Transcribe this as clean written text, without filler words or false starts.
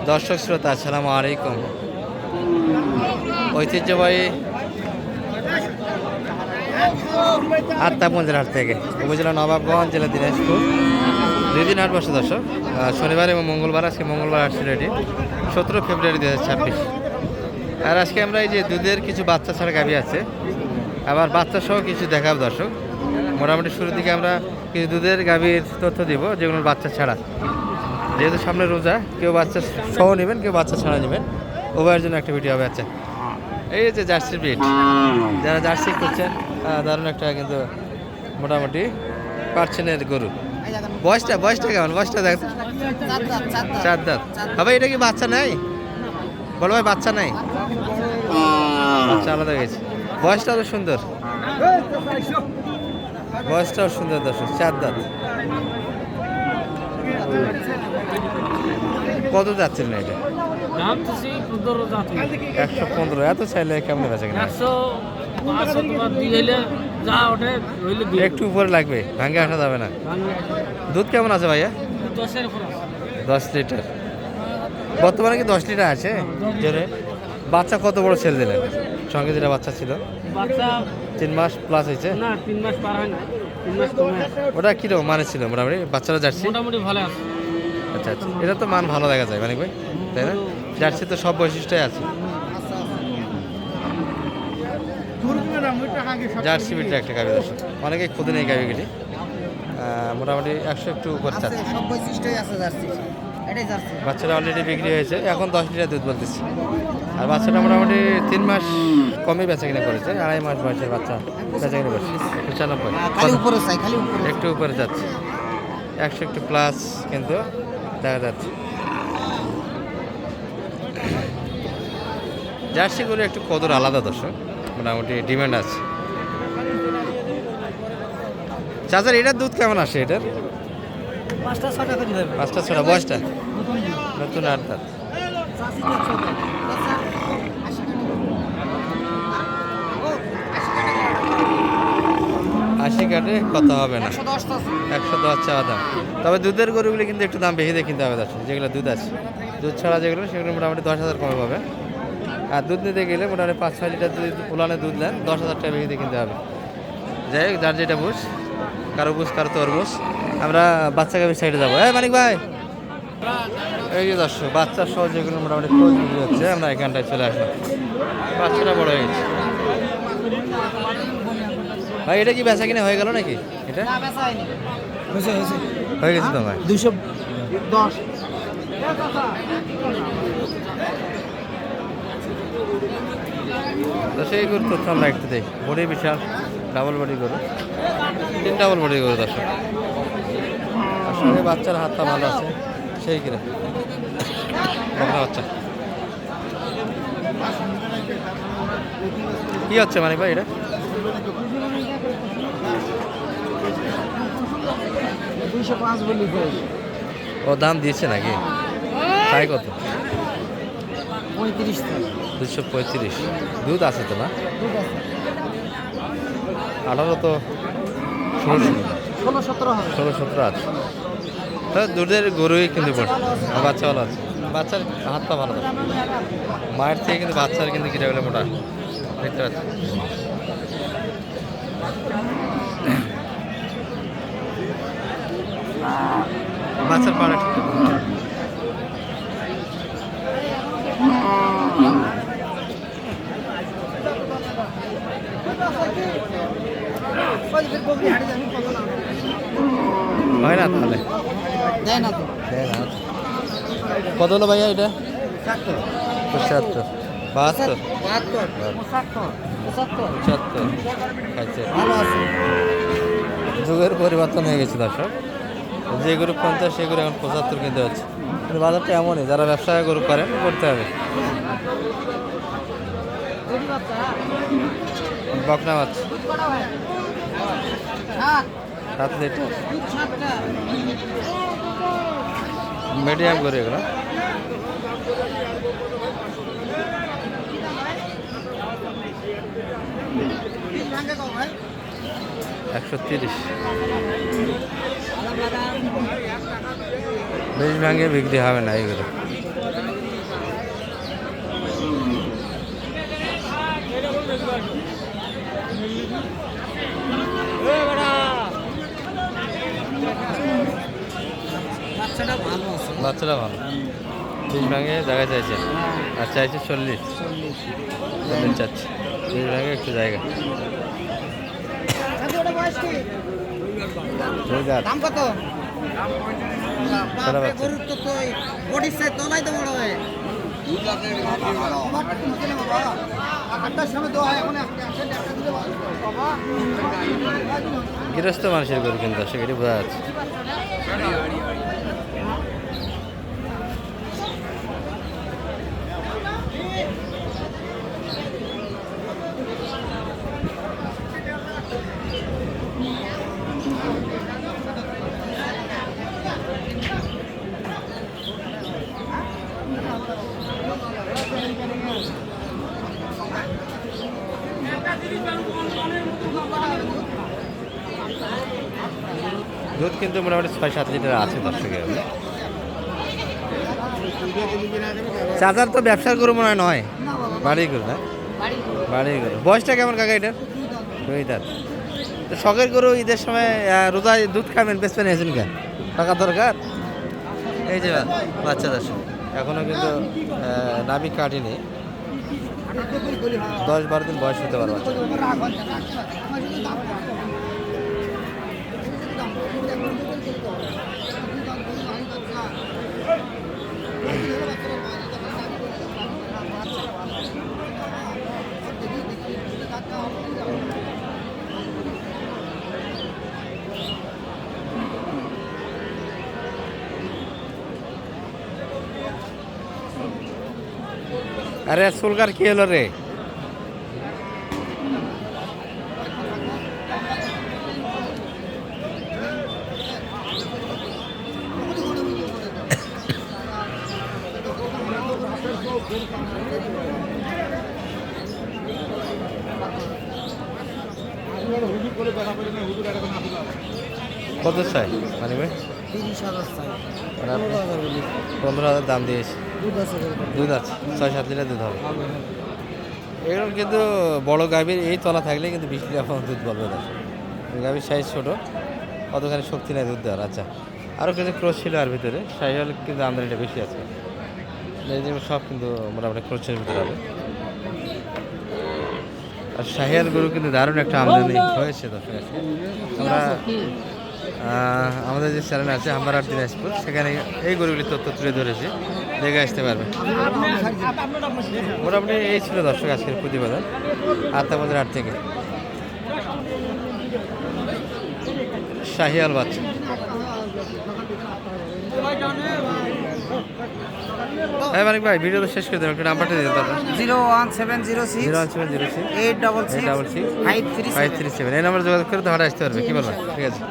দর্শক শ্রোতা আসসালামু আলাইকুম। ঐতিহ্যবাহী আত্মাপুঞ্জের হাট থেকে উপজেলা নবাবগঞ্জ, জেলা দিনাজপুর। 2 দিন হাট বসে দর্শক, শনিবার এবং মঙ্গলবার। আজকে মঙ্গলবার আসছিল, এটি 17 ফেব্রুয়ারি 2026। আর আজকে আমরা এই যে দুধের কিছু বাচ্চা ছাড়া গাভী আছে, আবার বাচ্চা সহ কিছু দেখাবো দর্শক। মোটামুটি শুরুর দিকে আমরা কিছু দুধের গাভীর তথ্য দিব, যেগুলো বাচ্চা ছাড়া। যেহেতু সামনে রোজা, কেউ বাচ্চা সহ নেবেন, কেউ বাচ্চা ছাড়া নেবেন, উভয়ের জন্য একটা ভিডিও হবে। আচ্ছা, এই যে জার্সি ব্রিড, যারা জার্সি করছেন, দারুণ একটা কিন্তু মোটামুটি পার্সেন্টের গরু। বয়সটা কেমন? বয়সটা দেখ। 4 দাঁত হবে। এটা কি বাচ্চা নাই? বলো ভাই, বাচ্চা নাই, বাচ্চা আলাদা গেছে। বয়সটাও সুন্দর, বয়সটাও সুন্দর দর্শক। 4 দাঁত। কত যাচ্ছিল না এটা? 115। এত চাইলে কেমন বেচা কিনা? একটু উপরে লাগবে, ভাঙ্গে আসা যাবে না। দুধ কেমন আছে ভাইয়া? 10 লিটার। বর্তমানে কি 10 লিটার আছে? বাচ্চা কত বড় ছেড়ে দিলেন? সঙ্গে যেটা বাচ্চা ছিল 3 মাস প্লাস হয়েছে। ওটা কিরকম মানে ছিল মোটামুটি? বাচ্চারা জার্সি মোটামুটি ভালো আছে। আচ্ছা আচ্ছা, এটা তো মান ভালো দেখা যায় মানিক ভাই, তাই না? জার্সি তো সব বৈশিষ্ট্যই আছে। জার্সি বিটটা একটা গাভি দর্শক, অনেকে খুদে নেই গাভিগুলি। মোটামুটি 100 একটু উপরে চাচ্ছে। বাচ্চাটা অলরেডি বিক্রি হয়েছে, এখন 10 লিটার দুধ বলতেছি। আর বাচ্চাটা মোটামুটি 3 মাস কমই বেচা কিনা করেছে, 2.5 মাস বয়সের বাচ্চা বেচা কিনা করছে। 95 একটু উপরে যাচ্ছে, 100 একটু প্লাস কিন্তু দেখা যাচ্ছে। জার্সিগুলো একটু কদর আলাদা দর্শক, মোটামুটি ডিমান্ড আছে। চাচার এটার দুধ কেমন আসে? এটার 5টা 6টা। বয়সটা নতুন 8 দাঁত। আশি কাটে কত হবে না, 110 চাওয়া দাম। তবে দুধের গরুগুলি কিন্তু একটু দাম বেশি দিয়ে কিনতে হবে দর্শক। যেগুলো দুধ আছে, দুধ ছাড়া যেগুলো, সেগুলো মোটামুটি 10,000 কমে পাবে। আর দুধ নিতে গেলে মোটামুটি 5-6 লিটার যদি উলানে দুধ নেন, 10,000 টাকা বেশি দিয়ে কিনতে হবে। যাই হোক, যার যেটা বুঝ, কারো বুঝ কারো তরমুজ। আমরা বাচ্চা গাভীর সাইডে যাবো। মানিক ভাই, এই যে দর্শক বাচ্চা সহ যেগুলো মোটামুটি খোঁজ বিক্রি হচ্ছে, আমরা এখানটায় চলে আসলাম। বাচ্চাটা বড় হয়ে গেছে ভাই। এটা কি বেচা কিনে হয়ে গেল নাকি? এটা হয়ে গেছে তো ভাই। 210। তো সেই গরু তথ্য আমরা একটু দেখি। বডি বিশাল, ডাবল বডি গরু, 3 ডাবল বডি গরু দর্শক। আসলে বাচ্চার হাতটা ভালো আছে, সেই কিনা বকনা বাচ্চা। কি হচ্ছে মানে ভাই এটা? 205 বলি। ও দাম দিয়েছে নাকি? তাই কত? 35। 235। দুধ আছে তো না? 18 তো 16-17 আছে। তো দুধের গরুই কিন্তু বাচ্চা ভালো আছে। বাচ্চার হাত পা ভালো আছে। মায়ের থেকে কিন্তু বাচ্চার কিন্তু কিটা বলে মোটা দেখতে পাচ্ছি। বাচ্চার পাড়া ঠিক হয় না, তাহলে দেয় না তো। কত হলো ভাইয়া এটা? 75, 72, 75 খাইছে। যুগের পরিবর্তন হয়ে গেছে দর্শক। যে গরু 50, সে গরু এখন 75 কিনতে হচ্ছে। কিন্তু বাজারটা এমনই, যারা ব্যবসা গরু করেন করতে হবে। বকনা বাচ্চা 7 লিটার, মিডিয়াম করে এগুলো। একশো 30। বেশ ভাঙে বিক্রি হবে না এগুলো। বাচ্চাটা ভালো আছে বাচ্চাটা ভালো 30 ভাঙে জায়গা চাইছে আর চাইছে 40 চাচ্ছে 30 ভাঙে একটু জায়গা দাম কত সারা বাচ্চা গরুর তো তুই বডি সে তোলাই তো বড় হয় আটটার সময় দেওয়া হয় এখন গৃহস্থ মানুষের গরু কিন্তু সেখানে বোঝা যাচ্ছে দুধ কিন্তু মোটামুটি 6-7 লিটার আছে দর্শকের চাচার তো ব্যবসার গরু মনে হয় নয় বাড়ির গরু না বাড়ির গরু বয়সটা কেমন কাকা এটার 2 দাঁত তো শখের গরু ঈদের সময় রোজায় দুধ খাবেন বেসপেন এসেছেন কেন টাকা দরকার এই যে বাচ্চা দর্শক এখনও কিন্তু নাভি কাটেনি 10-12 দিন বয়স হতে পারে বাচ্চা আরে সুলকার কি হলো রে কত চাই মানে ভাই 30,000 চাই 15,000 দাম দিয়েছি দুধ আছে দুধ আছে 6-7 লিটার দুধ হবে এরকম কিন্তু বড় গাভীর এই তলা থাকলে কিন্তু 20 লিটার দুধ বলবে না গাভীর সাইজ ছোটো কতখানি শক্তি নেই দুধ দেওয়ার আচ্ছা আরও কিছু ক্রস ছিল আর ভিতরে সাইজ হলে কিন্তু আমদানিটা বেশি আছে এই যে সব কিন্তু মোটামুটি ক্রসের ভিতরে হবে আর শাহিয়াল গরু কিন্তু দারুণ একটা আমদানি হয়েছে দর্শক আজকে আমরা আমাদের যে চ্যানেল আছে হামরার দিনাজপুর সেখানে এই গরুগুলির তথ্য তুলে ধরেছি দেখে আসতে পারবে মোটামুটি এই ছিল দর্শক আজকের প্রতিবেদন আত্মাবাদের হাট থেকে শাহিয়াল বাচ্চা হ্যাঁ মানিক ভাই ভিডিও তো শেষ করে দেবেন একটু নাম্বারটা দিতে পারবেন 01706 01706 866 537 এই নাম্বারে যোগাযোগ করে তো হাটে আসতে পারবে কি বলবেন ঠিক আছে